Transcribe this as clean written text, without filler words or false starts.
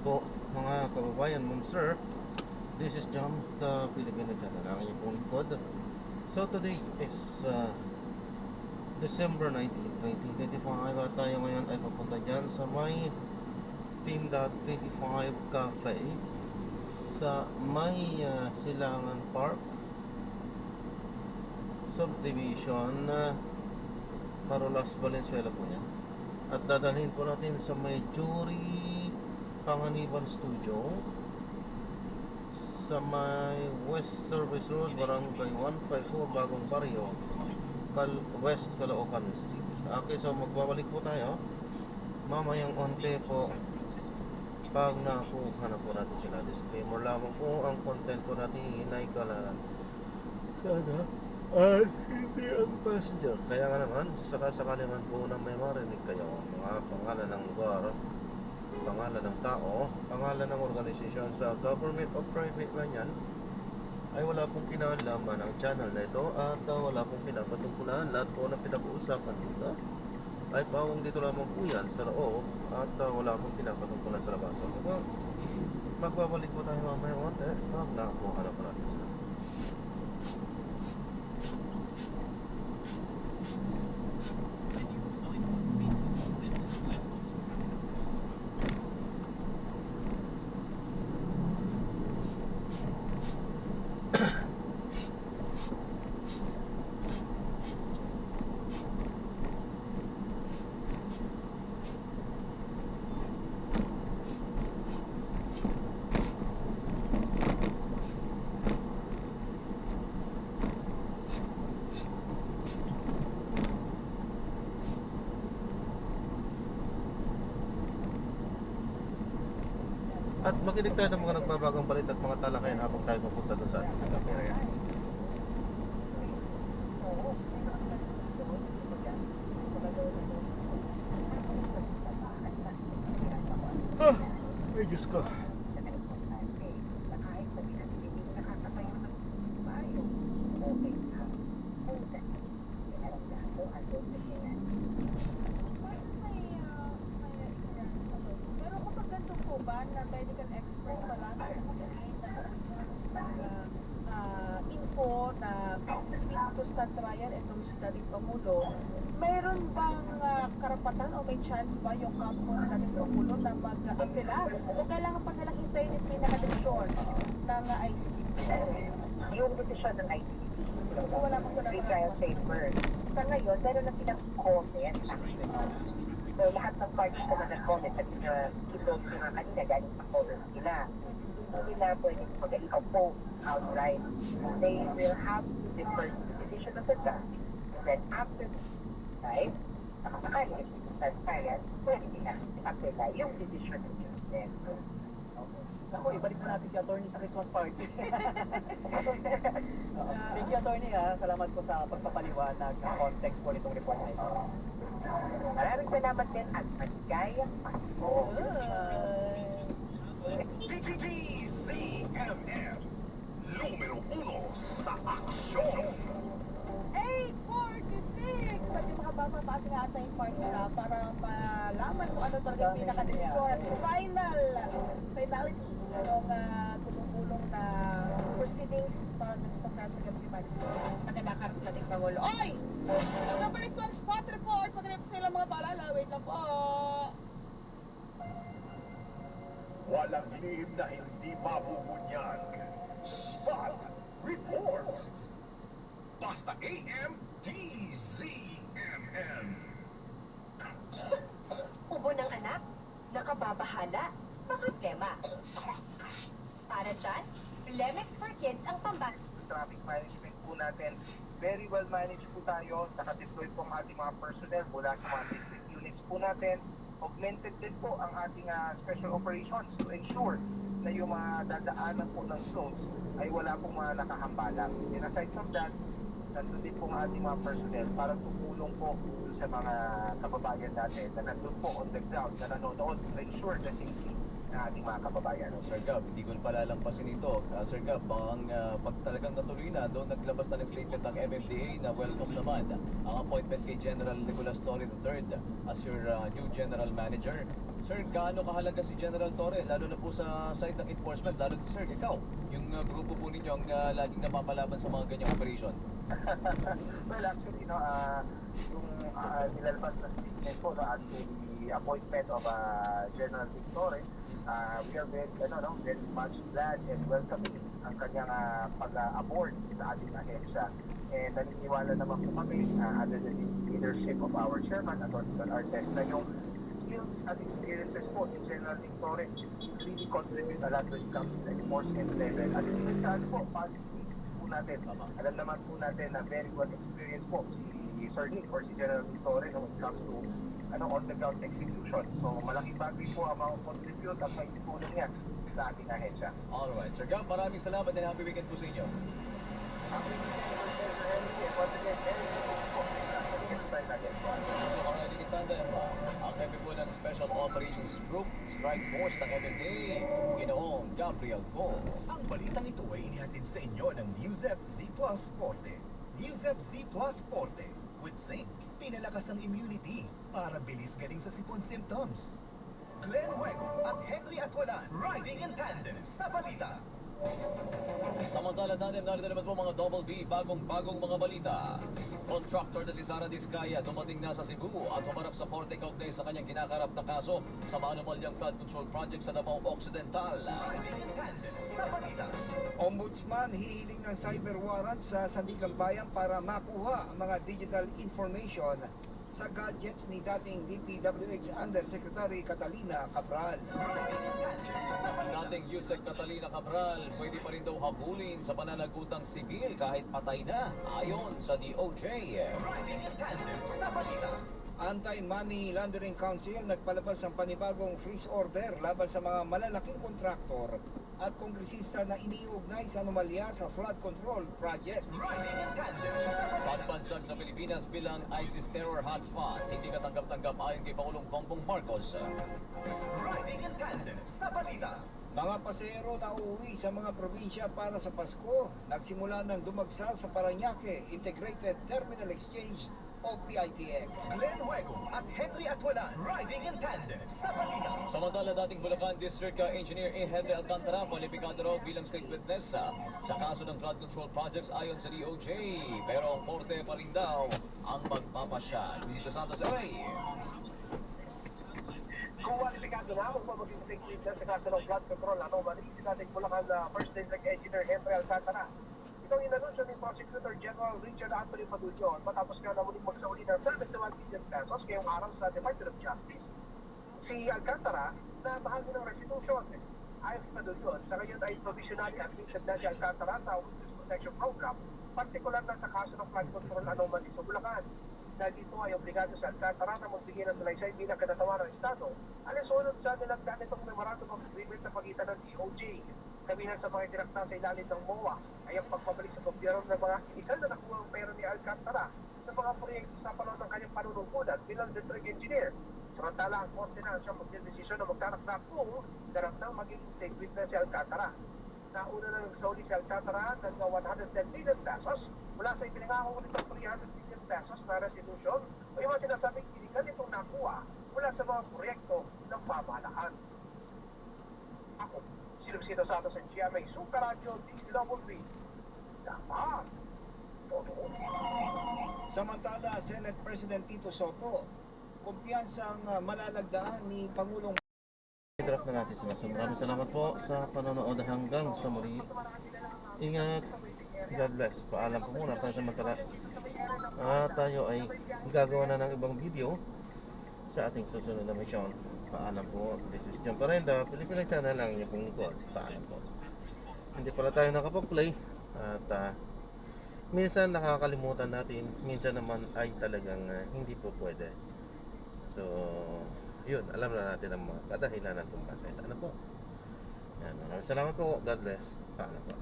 Po mga kababayan, ma'am sir, this is John, the Filipino channel, ang inyong pong likod. So today is December 19, 2025 at tayo ngayon ay papunta dyan sa may Tinda 25 Cafe sa may Silangan Park Subdivision, Parolas, Valenzuela po yan. At dadalhin po natin sa may Jury Panganiban Studio sa may West Service Road, Barangay 154, Bagong Barrio, West Caloocan City. Okay, so magbabalik po tayo mamayang onte po pag nakuha na po natin sila. Disclaimer lamang po, ang content po natin ay kala sana ay hindi ang passenger. Kaya nga naman, sakali man po na may marinig kayo mga pangalan ng lugar, pangalan ng tao, pangalan ng organisasyon sa government o private man yan, ay wala pong kinalaman ang channel na ito at wala pong pinapatungkulan. Lahat po na pinag-uusapan dito ay pawang dito lamang po yan sa loob at wala pong pinapatungkulan sa labas. So, magbabalik po tayo mamaya onte pag nakakuha na po natin sila. At makinig tayo ng mga nagbabagang balit at mga talakayan habang tayo papunta doon sa ating nagkapira. Ay Diyos ko. Na medical expert pala info na Pinto sa trial itong si Dating Pangulo, mayroon bang karapatan o may chance ba yung kampo ng Dating Pangulo na mag-apela o kailangan pa nilang hintayin yung pinaka-desisyon ng ICC? Yung desisyon ng ICC, Wala pang pre-trial paper. Sa ngayon, meron na silang comment actually. So, lahat ng parties naman nag-comment at ito nga kanina galing sa comment nila. Hindi na pwede mag-i-oppose outright. They will have to defer to the decision of the judge. And then after the right, nakakakalit sa trial, pwede nila i-apply yung decision ng judge. Ako, ibalik mo natin si attorney sa Christmas party. Thank you, attorney, ha. Salamat po sa pagpapaliwanag ng context po nitong report na ito. Maraming salamat din at maligayang Pasko. TTTZMM, numero 1 sa aksyon. 8:46! Pwede makabasa pa ating ating partner para malaman kung ano talaga yung pinaka-desisyon at finality ng tumutulong na proceedings para sa kaso ng Pilipinas at nakakarap sa ating Pangulo. Oy! Nagabalik ko ang spot report. Pag-rip sila mga paalala. Wait lang po. Walang lihim na hindi mabubunyag. Spot Report. Basta AMDZMN. Ubo ng anak, nakababahala, problema. Para dyan, Lemex for Kids ang pambat. Traffic management po natin, very well managed po tayo. Naka-deploy po ang ating mga personnel mula sa mga district units po natin. Augmented din po ang ating special operations to ensure na yung mga dadaanan po ng zones ay wala pong mga nakahambalang. And aside from that, nandun din po ang ating mga personnel para tumulong po sa mga kababayan natin na nandun po on the ground na nanonood to ensure the safety ng ating mga kababayan. Sir Gab, hindi ko palalampasin ito. Sir Gab, pag talagang natuloy na, doon naglabas na ng statement ng MMDA na welcome naman ang appointment kay General Nicolas Torre III as your new general manager. Sir, gaano kahalaga si General Torre, lalo na po sa side ng enforcement, lalo na sir, ikaw, yung grupo po ninyo ang laging napapalaban sa mga ganyang operation? Well, actually, no, yung nilalabas na statement po, no, as to the appointment of General Victor, we are very, very much glad and welcoming ang kanyang pag-aboard sa ating ahensya. And naniniwala naman po kami under the leadership of our chairman, Atty. Artes, na yung skills at experiences po ni General Victor really contribute a lot when it comes to the enforcement level. At especially po, positive po natin. Alam naman po natin na very well experienced po si Sir Nick or si General Victor when it comes to on-the-ground execution. So malaking bagay po ang mga contribute at may tulong niya sa ating ahensya. Alright, Sir Gab, maraming salamat and happy weekend po sa inyo. Happy weekend, Sir Henry. And once again, very good po sa exercise natin. Alright, ikitandem, ang hepe po ng Special Operations Group, Strike Force ng MMDA, Ginoong Gabriel Co. Ang balitang ito ay inihatid sa inyo ng Newsep Z Plus Forte. Newsep Z Plus Forte with zinc. Pinalakas ang immunity para bilis galing sa sipon symptoms. Glenn Huego at Henry Atwalan riding in tandem sa balita. Samantala natin, narito naman po mga Double B, bagong mga balita. Contractor na si Sara Diskaya dumating na sa Cebu at humarap sa korte kaugnay sa kanyang kinakarap na kaso sa maanumalyang flood control project sa Davao Occidental. Riding in tandem sa balita. Ombudsman hihiling ng cyber warrant sa Sandigang Bayan para makuha ang mga digital information sa gadgets ni dating DPWH Undersecretary Catalina Cabral. Dating USEC Catalina Cabral, pwede pa rin daw habulin sa pananagutang sibil kahit patay na, ayon sa DOJ. Riding in tandem sa balita. Anti-Money Laundering Council nagpalabas ng panibagong freeze order laban sa mga malalaking kontraktor at kongresista na iniugnay sa anomalya sa flood control project. Riding in tandem sa balita. Pagbansag sa Pilipinas bilang ISIS terror hotspot, hindi katanggap-tanggap ayon kay Pangulong Bongbong Marcos. Riding in tandem sa balita. Mga pasahero na uuwi sa mga probinsya para sa Pasko, nagsimula ng dumagsa sa Parañaque Integrated Terminal Exchange o PITX. Glenn Huego at Henry Atwalan riding in tandem sa balita. Samantala, dating Bulacan District Engineer A. Henry Alcantara, kwalipikado raw bilang state witness sa kaso ng flood control projects ayon sa DOJ. Pero ang korte pa rin daw ang magpapasya. Luisito Santos, ay! Kung kwalipikado na, magpapaging state witness sa kaso ng flood control anomaly, si dating Bulacan First District Engineer Henry Alcantara. Ito ang inanunsyo ni Prosecutor General Richard Anthony Padulyon matapos nga na muling magsauli ng 71 million pesos ngayong araw sa Department of Justice. Si Alcantara na bahagi ng restitution. Ayon sa Padulyon, sa ngayon ay provisionally admitted na si Alcantara sa Witness Protection Program, partikular na sa kaso ng flood control anomaly sa Bulacan. Dahil dito ay obligado sa Alcantara na magbigay ng salaysay bilang katatawan ng Estado. Alinsunod sa nilagdaan itong memorandum of agreement sa pagitan ng DOJ. Kabilang sa mga direkta sa ilalim ng MOA ay ang pagpabalik sa gobyerno ng mga inisyal na nakuha ang pera ni Alcantara sa mga proyekto sa panahon ng kanyang panunungkulan bilang district engineer. Samantala, ang korte na siyang magdedesisyon na magtatakda kung darap nang maging state witness si Alcantara. Nauna na nagsauli si Alcantara ng 110 million pesos mula sa ipinangako nitong 300 million pesos na restitution o yung mga sinasabing iligan itong nakuha mula sa mga proyekto ng pamahalaan. Ako, si Luisito Santos ng GMA Super Radio DWB. Dapat, totoo. Samantala, Senate President Tito Soto, kumpiyansang malalagdaan ni Pangulong I-drop na natin sila. So maraming salamat po sa panonood hanggang sa muli. Ingat. God bless. Paalam po muna tayo samantala. Tayo ay gagawa na ng ibang video sa ating susunod na mission. Paalam po. This is John Parenda. Pilipinang channel lang yung pong likod. Paalam po. Hindi pala tayo nakapag-play. At minsan nakakalimutan natin. Minsan naman ay talagang hindi po pwede. So yun, alam na natin ang mga kadahilanan kung bakit. Ano po? Yan. Maraming salamat po. God bless. Paalam po.